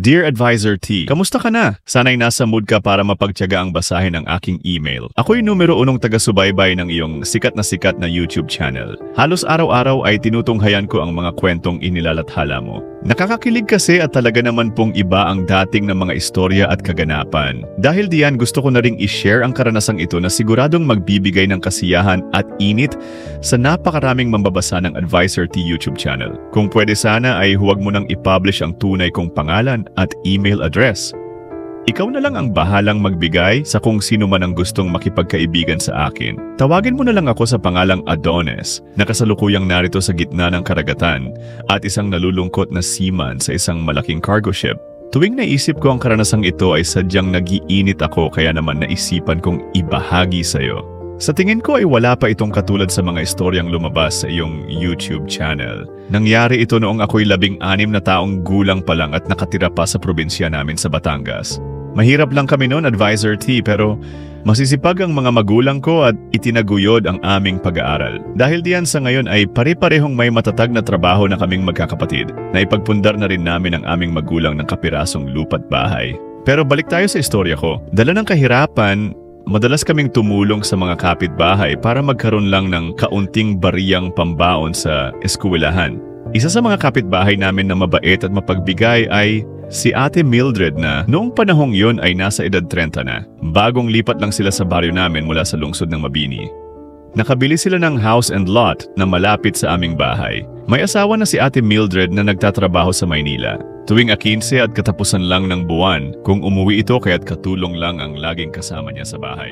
Dear Advisor T, kamusta ka na? Sana'y nasa mood ka para mapagtiyaga ang basahin ang aking email. Ako'y numero 1 taga-subaybay ng iyong sikat na YouTube channel. Halos araw-araw ay tinutunghayan ko ang mga kwentong inilalathala mo. Nakakakilig kasi at talaga naman pong iba ang dating ng mga istorya at kaganapan. Dahil diyan gusto ko na ring i-share ang karanasang ito na siguradong magbibigay ng kasiyahan at init sa napakaraming mambabasa ng Advisor T YouTube channel. Kung pwede sana ay huwag mo nang i-publish ang tunay kong pangalan at email address. Ikaw na lang ang bahalang magbigay sa kung sino man ang gustong makipagkaibigan sa akin. Tawagin mo na lang ako sa pangalang Adonis, na kasalukuyang narito sa gitna ng karagatan at isang nalulungkot na seaman sa isang malaking cargo ship. Tuwing naisip ko ang karanasang ito ay sadyang nag-iinit ako kaya naman naisipan kong ibahagi sa'yo. Sa tingin ko ay wala pa itong katulad sa mga istoryang lumabas sa iyong YouTube channel. Nangyari ito noong ako'y 16 na taong gulang pa lang at nakatira pa sa probinsya namin sa Batangas. Mahirap lang kami noon, Advisor T, pero masisipag ang mga magulang ko at itinaguyod ang aming pag-aaral. Dahil diyan sa ngayon ay pare-parehong may matatag na trabaho na kaming magkakapatid. Naipagpundar na rin namin ang aming magulang ng kapirasong lupa't bahay. Pero balik tayo sa istorya ko. Dala ng kahirapan, madalas kaming tumulong sa mga kapitbahay para magkaroon lang ng kaunting bariyang pambaon sa eskwelahan. Isa sa mga kapitbahay namin na mabait at mapagbigay ay si Ate Mildred na noong panahong yun ay nasa edad 30 na. Bagong lipat lang sila sa baryo namin mula sa lungsod ng Mabini. Nakabili sila ng house and lot na malapit sa aming bahay. May asawa na si Ate Mildred na nagtatrabaho sa Maynila. Tuwing 15 at katapusan lang ng buwan, kung umuwi ito kaya't katulong lang ang laging kasama niya sa bahay.